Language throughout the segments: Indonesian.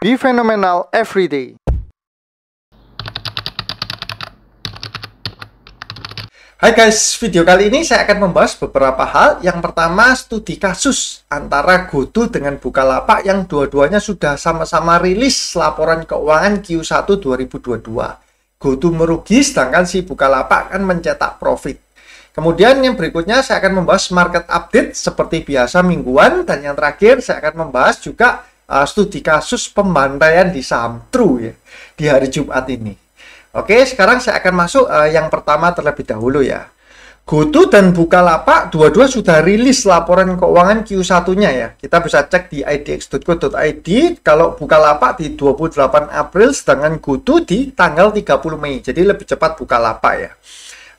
Be phenomenal every day. Hai guys, video kali ini saya akan membahas beberapa hal. Yang pertama, studi kasus antara GoTo dengan Bukalapak yang dua-duanya sudah sama-sama rilis laporan keuangan Q1 2022. GoTo merugi, sedangkan si Bukalapak kan mencetak profit. Kemudian yang berikutnya saya akan membahas market update seperti biasa mingguan. Dan yang terakhir saya akan membahas juga studi kasus pembantaian di saham True ya, di hari Jumat ini. Oke, sekarang saya akan masuk yang pertama terlebih dahulu ya. GoTo dan Bukalapak dua-dua sudah rilis laporan keuangan Q1-nya ya. Kita bisa cek di idx.co.id. Kalau Bukalapak di 28 April, sedangkan GoTo di tanggal 30 Mei. Jadi lebih cepat Bukalapak ya.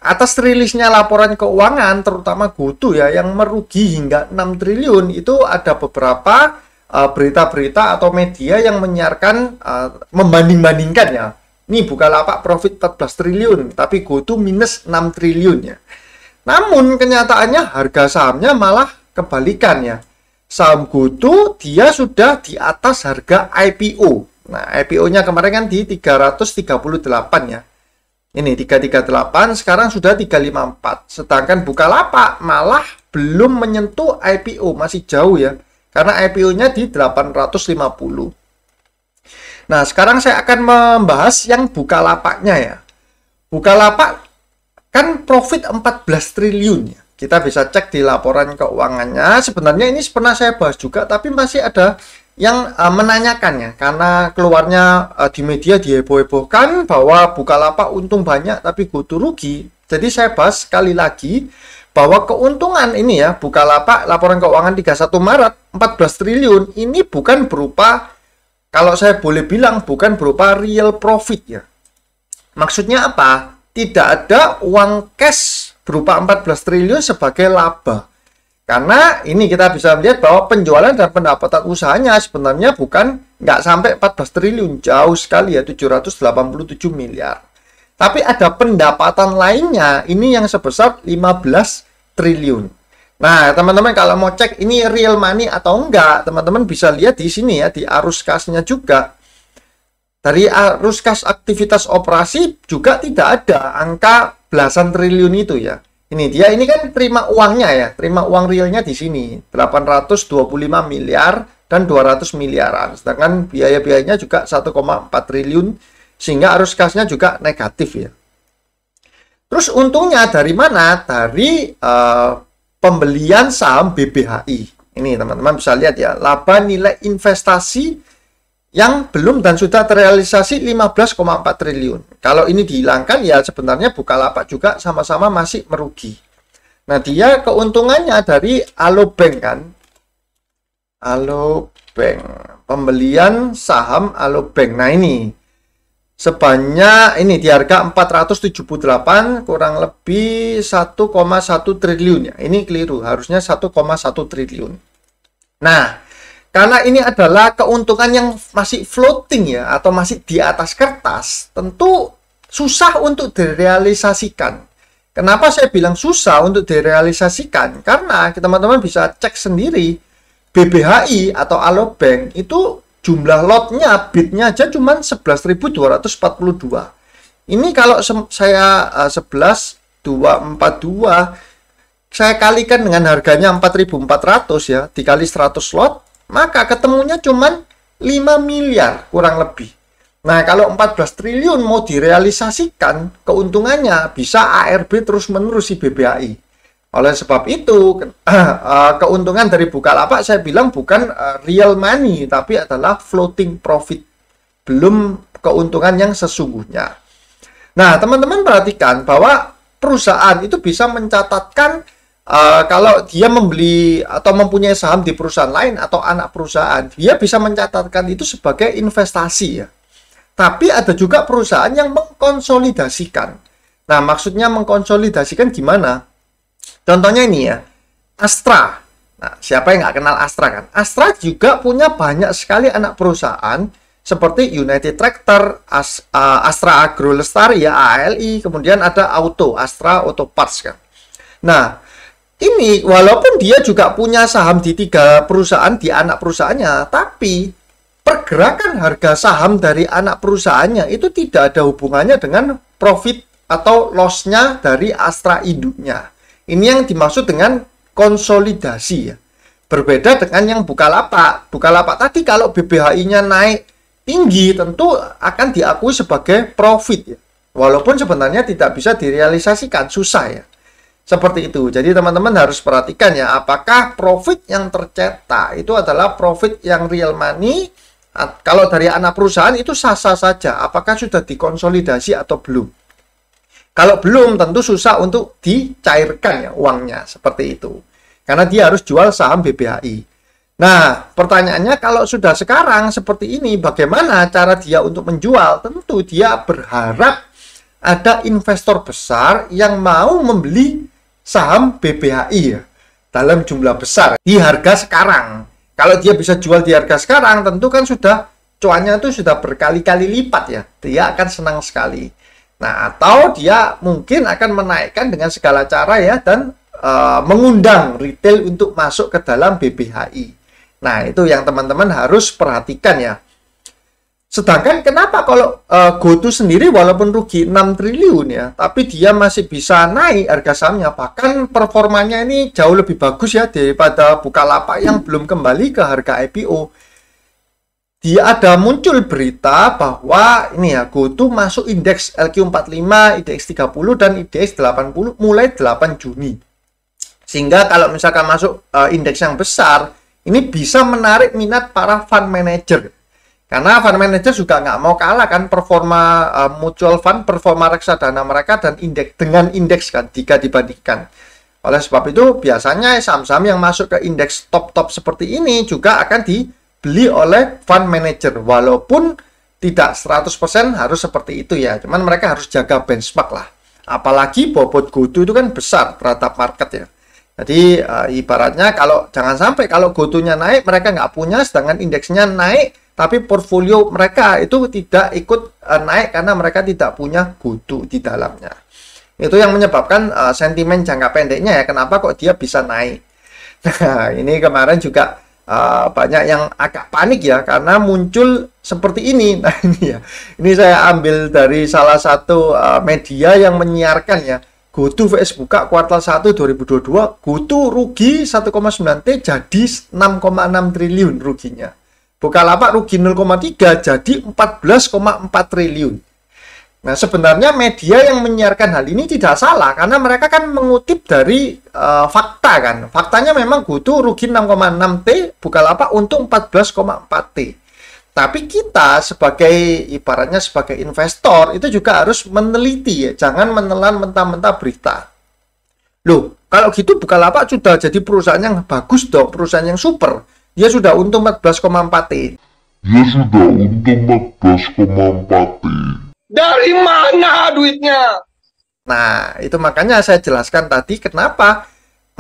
Atas rilisnya laporan keuangan, terutama GoTo ya, yang merugi hingga 6 triliun, itu ada beberapa berita-berita atau media yang menyiarkan membanding-bandingkan ya. Ini Bukalapak profit 14 triliun, tapi GoTo minus 6 triliun ya. Namun kenyataannya harga sahamnya malah kebalikan ya. Saham GoTo dia sudah di atas harga IPO. Nah, IPO-nya kemarin kan di 338 ya. Ini 338, sekarang sudah 354. Sedangkan Bukalapak malah belum menyentuh IPO, masih jauh ya. Karena IPO-nya di 850. Nah, sekarang saya akan membahas yang Bukalapaknya ya. Bukalapak kan profit 14 triliun ya. Kita bisa cek di laporan keuangannya. Sebenarnya ini pernah saya bahas juga, tapi masih ada yang menanyakannya. Karena keluarnya di media diheboh-hebohkan bahwa Bukalapak untung banyak tapi GoTo rugi. Jadi saya bahas sekali lagi bahwa keuntungan ini ya, Bukalapak laporan keuangan 31 Maret 14 triliun ini bukan berupa, kalau saya boleh bilang, bukan berupa real profit ya. Maksudnya apa? Tidak ada uang cash berupa 14 triliun sebagai laba. Karena ini kita bisa melihat bahwa penjualan dan pendapatan usahanya sebenarnya nggak sampai 14 triliun. Jauh sekali ya, 787 miliar. Tapi ada pendapatan lainnya, ini yang sebesar 15 triliun. Nah, teman-teman kalau mau cek ini real money atau enggak, teman-teman bisa lihat di sini ya, di arus kasnya juga. Dari arus kas aktivitas operasi juga tidak ada angka belasan triliun itu ya. Ini dia, ini kan terima uangnya ya, terima uang realnya di sini, 825 miliar dan 200 miliaran. Sedangkan biaya-biayanya juga 1,4 triliun, sehingga arus kasnya juga negatif ya. Terus untungnya dari mana? Dari pembelian saham BBHI. Ini teman-teman bisa lihat ya, laba nilai investasi yang belum dan sudah terrealisasi 15,4 triliun. Kalau ini dihilangkan ya sebenarnya Bukalapak juga sama-sama masih merugi. Nah, dia keuntungannya dari Alobank kan. Alobank, pembelian saham Alobank. Nah, ini sebanyak ini di harga 478 kurang lebih 1,1 triliun ya. Ini keliru, harusnya 1,1 triliun. Nah, karena ini adalah keuntungan yang masih floating ya, atau masih di atas kertas, tentu susah untuk direalisasikan. Kenapa saya bilang susah untuk direalisasikan? Karena teman-teman bisa cek sendiri, BBHI atau Alobank itu jumlah lotnya, bitnya aja cuma 11.242. Ini kalau saya 11.242, saya kalikan dengan harganya 4.400 ya, dikali 100 lot, maka ketemunya cuma 5 miliar kurang lebih. Nah, kalau 14 triliun mau direalisasikan, keuntungannya bisa ARB terus-menerus si BBHI. Oleh sebab itu, keuntungan dari Bukalapak saya bilang bukan real money, tapi adalah floating profit. Belum keuntungan yang sesungguhnya. Nah, teman-teman perhatikan bahwa perusahaan itu bisa mencatatkan kalau dia membeli atau mempunyai saham di perusahaan lain atau anak perusahaan, dia bisa mencatatkan itu sebagai investasi ya. Tapi ada juga perusahaan yang mengkonsolidasikan. Nah, maksudnya mengkonsolidasikan gimana? Contohnya ini ya, Astra. Nah, siapa yang nggak kenal Astra kan? Astra juga punya banyak sekali anak perusahaan seperti United Tractor, Astra Agro Lestari ya, ALI, kemudian ada Auto, Astra Auto Parts kan. Nah, ini walaupun dia juga punya saham di 3 perusahaan di anak perusahaannya, tapi per pergerakan harga saham dari anak perusahaannya itu tidak ada hubungannya dengan profit atau loss-nya dari Astra induknya. Ini yang dimaksud dengan konsolidasi ya. Berbeda dengan yang Bukalapak. Bukalapak tadi kalau BBHI-nya naik tinggi tentu akan diakui sebagai profit ya. Walaupun sebenarnya tidak bisa direalisasikan, susah ya. Seperti itu. Jadi teman-teman harus perhatikan ya, apakah profit yang tercetak itu adalah profit yang real money. Kalau dari anak perusahaan itu sah-sah saja. Apakah sudah dikonsolidasi atau belum? Kalau belum, tentu susah untuk dicairkan ya uangnya. Seperti itu. Karena dia harus jual saham BBHI. Nah, pertanyaannya kalau sudah sekarang seperti ini, bagaimana cara dia untuk menjual? Tentu dia berharap ada investor besar yang mau membeli saham BBHI ya, dalam jumlah besar di harga sekarang. Kalau dia bisa jual di harga sekarang, tentu kan sudah cuannya itu sudah berkali-kali lipat ya. Dia akan senang sekali. Nah, atau dia mungkin akan menaikkan dengan segala cara ya, dan mengundang retail untuk masuk ke dalam BBHI. Nah, itu yang teman-teman harus perhatikan ya. Sedangkan kenapa kalau GoTo sendiri walaupun rugi 6 triliun ya, tapi dia masih bisa naik harga sahamnya, bahkan performanya ini jauh lebih bagus ya daripada Bukalapak yang belum kembali ke harga IPO. Dia ada muncul berita bahwa ini ya, GoTo masuk indeks LQ45, IDX 30 dan IDX 80 mulai 8 Juni. Sehingga kalau misalkan masuk indeks yang besar, ini bisa menarik minat para fund manager. Karena fund manager juga nggak mau kalah kan performa mutual fund, performa reksadana mereka dan indeks dengan indeks kan jika dibandingkan. Oleh sebab itu biasanya saham-saham yang masuk ke indeks top-top seperti ini juga akan dibeli oleh fund manager. Walaupun tidak 100% harus seperti itu ya. Cuman mereka harus jaga benchmark lah. Apalagi bobot GoTo itu kan besar terhadap market ya. Jadi ibaratnya kalau jangan sampai kalau GoTo-nya naik mereka nggak punya, sedangkan indeksnya naik tapi portfolio mereka itu tidak ikut naik karena mereka tidak punya GoTo di dalamnya. Itu yang menyebabkan sentimen jangka pendeknya ya, kenapa kok dia bisa naik. Nah, ini kemarin juga banyak yang agak panik ya, karena muncul seperti ini. Nah, ini ya, ini saya ambil dari salah satu media yang menyiarkan ya, GoTo vs Buka kuartal 1 2022, GoTo rugi 1,9T jadi 6,6 triliun ruginya. Bukalapak rugi 0,3 jadi 14,4 triliun. Nah, sebenarnya media yang menyiarkan hal ini tidak salah karena mereka kan mengutip dari fakta kan. Faktanya memang GoTo rugi 6,6T, Bukalapak untung 14,4T. Tapi kita sebagai ibaratnya sebagai investor itu juga harus meneliti ya, jangan menelan mentah-mentah berita. Loh, kalau gitu Bukalapak sudah jadi perusahaan yang bagus dong, perusahaan yang super. Dia sudah untung 14,4T. Dari mana duitnya? Nah, itu makanya saya jelaskan tadi kenapa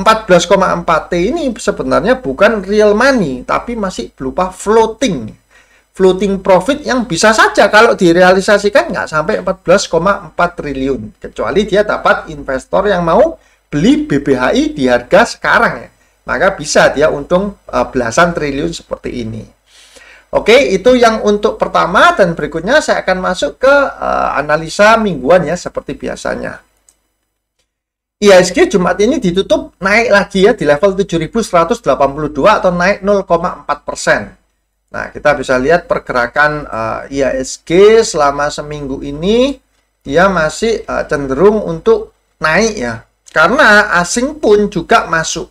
14,4T ini sebenarnya bukan real money, tapi masih berupa floating profit yang bisa saja kalau direalisasikan nggak sampai 14,4 triliun. Kecuali dia dapat investor yang mau beli BBHI di harga sekarang ya. Maka bisa dia untung belasan triliun seperti ini. Oke, itu yang untuk pertama, dan berikutnya saya akan masuk ke analisa mingguan ya seperti biasanya. IHSG Jumat ini ditutup naik lagi ya di level 7.182 atau naik 0,4%. Nah, kita bisa lihat pergerakan IHSG selama seminggu ini dia masih cenderung untuk naik ya. Karena asing pun juga masuk.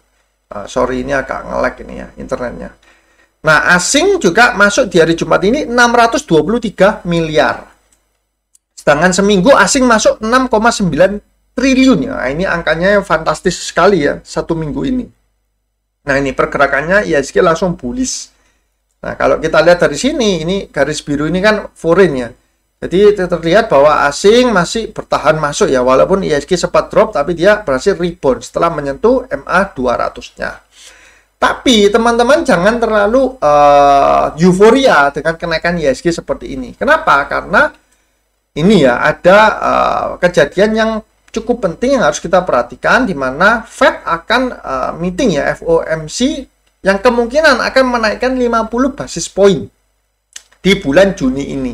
Sorry, ini agak nge-lag ini ya internetnya. Nah, asing juga masuk di hari Jumat ini 623 miliar. Sedangkan seminggu asing masuk 6,9 triliun ya. Nah, ini angkanya yang fantastis sekali ya satu minggu ini. Nah, ini pergerakannya IHSG langsung bullish. Nah, kalau kita lihat dari sini, ini garis biru ini kan foreign ya. Jadi terlihat bahwa asing masih bertahan masuk ya, walaupun IHSG sempat drop, tapi dia berhasil rebound setelah menyentuh MA 200-nya. Tapi teman-teman jangan terlalu euforia dengan kenaikan IHSG seperti ini. Kenapa? Karena ini ya ada kejadian yang cukup penting yang harus kita perhatikan, di mana Fed akan meeting ya FOMC yang kemungkinan akan menaikkan 50 basis point. di bulan Juni ini.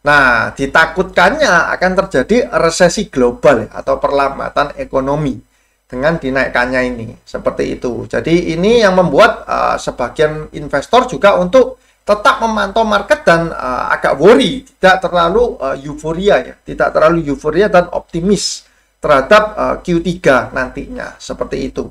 Nah, ditakutkannya akan terjadi resesi global ya, atau perlambatan ekonomi dengan dinaikannya ini. Seperti itu. Jadi ini yang membuat sebagian investor juga untuk tetap memantau market dan agak worry, tidak terlalu euforia ya, tidak terlalu euforia dan optimis terhadap Q3 nantinya. Seperti itu.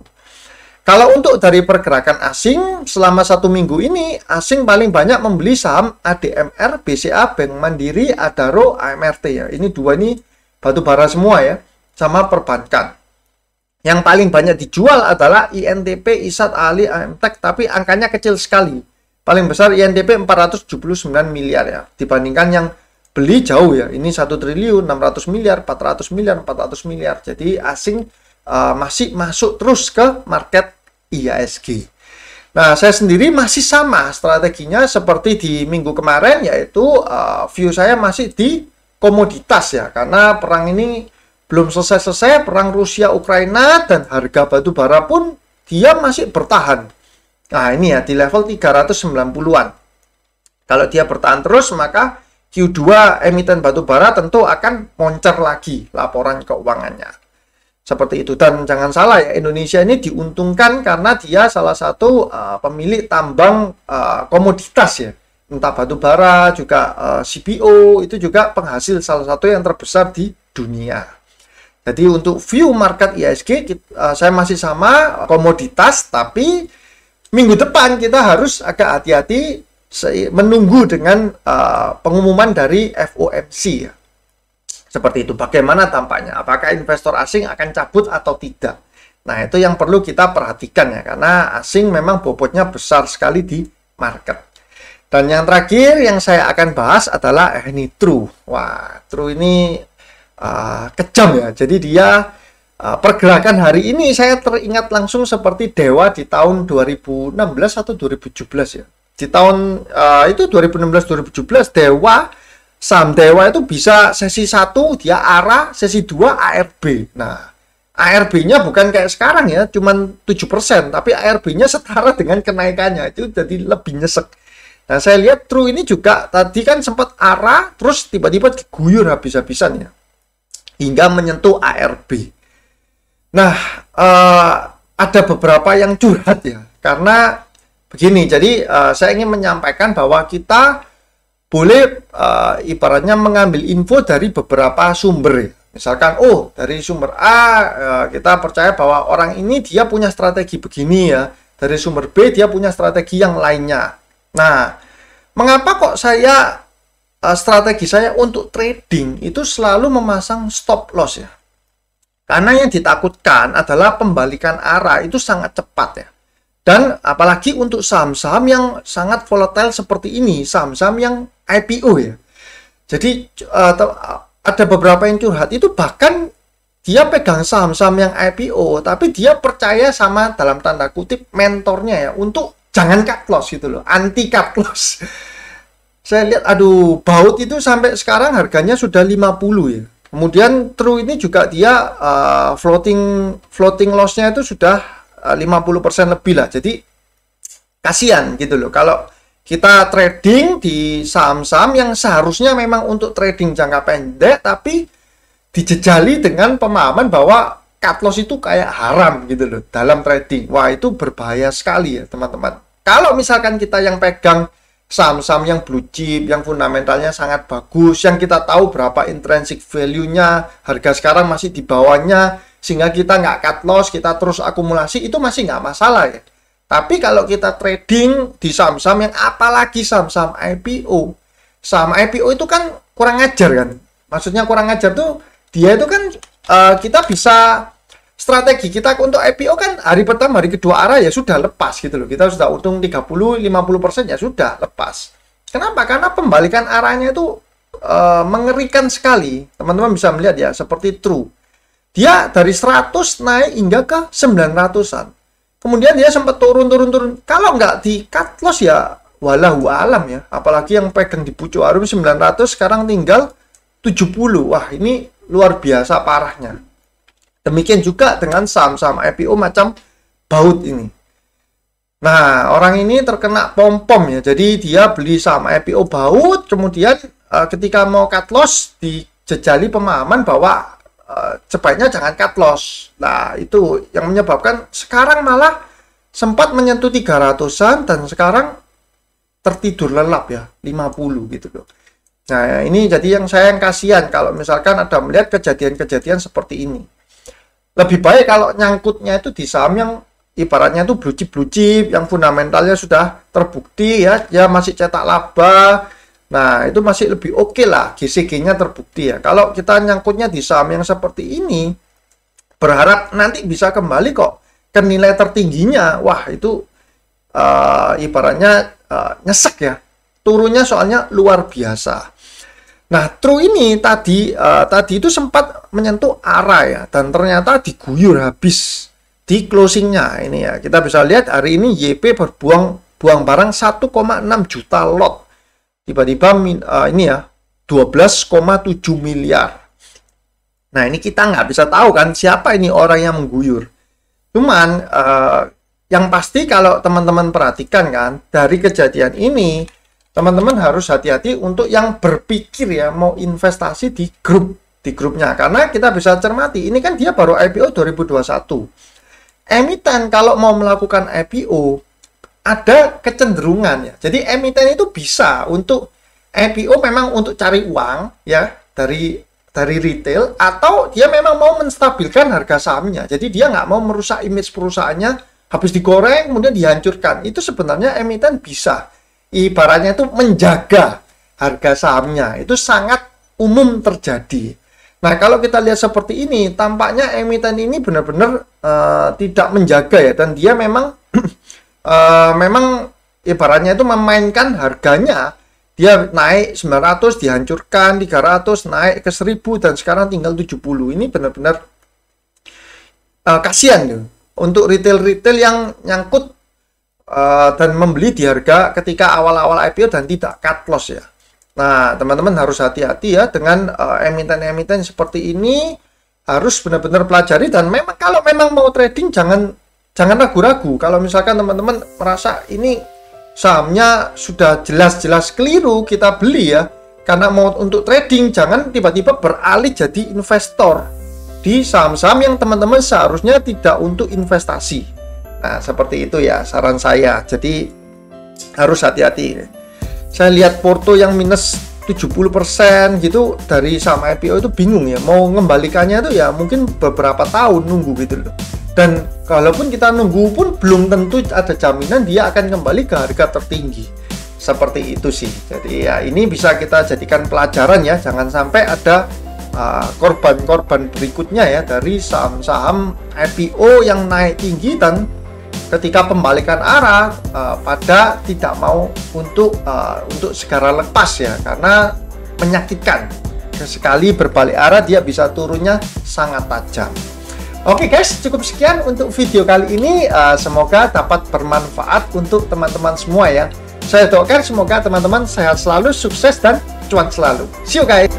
Kalau untuk dari pergerakan asing, selama 1 minggu ini, asing paling banyak membeli saham ADMR, BCA, Bank Mandiri, Adaro, AMRT ya. Ini dua ini batu bara semua ya, sama perbankan. Yang paling banyak dijual adalah INTP, ISAT, ALI, AMTEK, tapi angkanya kecil sekali. Paling besar INTP 479 miliar ya, dibandingkan yang beli jauh ya. Ini 1 triliun, 600 miliar, 400 miliar, 400 miliar. Jadi asing masih masuk terus ke market IHSG. Nah, saya sendiri masih sama strateginya seperti di minggu kemarin, yaitu view saya masih di komoditas ya, karena perang ini belum selesai-selesai, perang Rusia-Ukraina, dan harga batu bara pun dia masih bertahan. Nah, ini ya di level 390-an. Kalau dia bertahan terus, maka Q2 emiten batu bara tentu akan moncer lagi laporan keuangannya. Seperti itu. Dan jangan salah ya, Indonesia ini diuntungkan karena dia salah satu pemilik tambang komoditas ya. Entah batu bara, juga CPO, itu juga penghasil salah satu yang terbesar di dunia. Jadi untuk view market IHSG, saya masih sama komoditas, tapi minggu depan kita harus agak hati-hati menunggu dengan pengumuman dari FOMC ya. Seperti itu. Bagaimana tampaknya? Apakah investor asing akan cabut atau tidak? Nah, itu yang perlu kita perhatikan ya, karena asing memang bobotnya besar sekali di market. Dan yang terakhir yang saya akan bahas adalah ini True. Wah, True ini kejam ya. Jadi dia pergerakan hari ini saya teringat langsung seperti Dewa di tahun 2016 atau 2017 ya. Di tahun itu 2016-2017 saham Dewa itu bisa sesi 1 dia ARA, sesi 2 ARB. Nah, ARB-nya bukan kayak sekarang ya, cuman 7%, tapi ARB-nya setara dengan kenaikannya. Itu jadi lebih nyesek. Nah, saya lihat True ini juga tadi kan sempat ARA, terus tiba-tiba diguyur habis-habisan ya, hingga menyentuh ARB. Nah, ada beberapa yang curhat ya, karena begini, jadi saya ingin menyampaikan bahwa kita boleh ibaratnya mengambil info dari beberapa sumber. Misalkan, dari sumber A kita percaya bahwa orang ini dia punya strategi begini ya. Dari sumber B dia punya strategi yang lainnya. Nah, mengapa kok strategi saya untuk trading itu selalu memasang stop loss ya? Karena yang ditakutkan adalah pembalikan arah itu sangat cepat ya. Dan apalagi untuk saham-saham yang sangat volatile seperti ini, saham-saham yang IPO ya. Jadi ada beberapa yang curhat itu bahkan dia pegang saham-saham yang IPO, tapi dia percaya sama dalam tanda kutip mentornya ya untuk jangan cut loss gitu loh, anti cut loss. Saya lihat baut itu sampai sekarang harganya sudah 50 ya. Kemudian True ini juga dia floating loss-nya itu sudah 50% lebih lah. Jadi kasihan gitu loh kalau kita trading di saham-saham yang seharusnya memang untuk trading jangka pendek, tapi dijejali dengan pemahaman bahwa cut loss itu kayak haram gitu loh dalam trading. Wah, itu berbahaya sekali ya teman-teman. Kalau misalkan kita yang pegang saham-saham yang blue chip, yang fundamentalnya sangat bagus, yang kita tahu berapa intrinsic value-nya, harga sekarang masih di bawahnya, sehingga kita nggak cut loss, kita terus akumulasi, itu masih nggak masalah ya. Tapi kalau kita trading di saham-saham yang apalagi saham-saham IPO, saham IPO itu kan kurang ajar kan. Maksudnya kurang ajar tuh, dia itu kan kita bisa, strategi kita untuk IPO kan hari pertama, hari kedua arah ya sudah lepas gitu loh. Kita sudah untung 30-50% ya sudah lepas. Kenapa? Karena pembalikan arahnya itu mengerikan sekali. Teman-teman bisa melihat ya, seperti True. Dia dari 100 naik hingga ke 900-an. Kemudian dia sempat turun. Kalau nggak di cut loss ya walahu alam ya. Apalagi yang pegang di pucuk harum 900 sekarang tinggal 70. Wah, ini luar biasa parahnya. Demikian juga dengan saham-saham IPO macam baut ini. Nah, orang ini terkena pom-pom ya. Jadi dia beli saham IPO baut, kemudian ketika mau cut loss dijejali pemahaman bahwa sebaiknya jangan cut loss. Nah, itu yang menyebabkan sekarang malah sempat menyentuh 300-an dan sekarang tertidur lelap ya, 50 gitu loh. Nah, ini jadi yang kasihan kalau misalkan ada melihat kejadian-kejadian seperti ini. Lebih baik kalau nyangkutnya itu di saham yang ibaratnya itu blue chip yang fundamentalnya sudah terbukti ya, dia masih cetak laba. Nah, itu masih lebih oke lah, GCG-nya terbukti ya. Kalau kita nyangkutnya di saham yang seperti ini, berharap nanti bisa kembali kok ke nilai tertingginya. Wah, itu ibaratnya nyesek ya. Turunnya soalnya luar biasa. Nah, True ini tadi itu sempat menyentuh arah ya, dan ternyata diguyur habis di closingnya ini ya. Kita bisa lihat hari ini YP buang barang 1,6 juta lot. Tiba-tiba ini ya 12,7 miliar. Nah, ini kita nggak bisa tahu kan siapa ini orang yang mengguyur. Cuman yang pasti kalau teman-teman perhatikan kan, dari kejadian ini teman-teman harus hati-hati untuk yang berpikir ya mau investasi di grupnya, karena kita bisa cermati ini kan dia baru IPO 2021. Emiten kalau mau melakukan IPO ada kecenderungan ya. Jadi emiten itu bisa untuk IPO memang untuk cari uang ya dari retail, atau dia memang mau menstabilkan harga sahamnya. Jadi dia nggak mau merusak image perusahaannya, habis digoreng kemudian dihancurkan. Itu sebenarnya emiten bisa. Ibaratnya itu menjaga harga sahamnya. Itu sangat umum terjadi. Nah, kalau kita lihat seperti ini, tampaknya emiten ini benar-benar tidak menjaga ya, dan dia memang memang ibaratnya itu memainkan harganya. Dia naik 900, dihancurkan 300, naik ke 1000 dan sekarang tinggal 70. Ini benar-benar kasihan tuh untuk retail-retail yang nyangkut dan membeli di harga ketika awal-awal IPO dan tidak cut loss ya. Nah, teman-teman harus hati-hati ya dengan emiten-emiten seperti ini, harus benar-benar pelajari. Dan memang kalau memang mau trading jangan ragu-ragu. Kalau misalkan teman-teman merasa ini sahamnya sudah jelas-jelas keliru kita beli ya, karena mau untuk trading, jangan tiba-tiba beralih jadi investor di saham-saham yang teman-teman seharusnya tidak untuk investasi. Nah, seperti itu ya saran saya. Jadi harus hati-hati. Saya lihat Porto yang minus 70% gitu dari saham IPO itu bingung ya. Mau mengembalikannya itu ya mungkin beberapa tahun nunggu gitu loh. Dan kalaupun kita nunggu pun belum tentu ada jaminan dia akan kembali ke harga tertinggi. Seperti itu sih. Jadi ya ini bisa kita jadikan pelajaran ya. Jangan sampai ada korban-korban berikutnya ya dari saham-saham IPO yang naik tinggi dan ketika pembalikan arah pada tidak mau untuk segera lepas ya, karena menyakitkan. Sekali berbalik arah dia bisa turunnya sangat tajam. Oke guys, cukup sekian untuk video kali ini. Semoga dapat bermanfaat untuk teman-teman semua ya. Saya doakan semoga teman-teman sehat selalu, sukses dan cuan selalu. See you guys.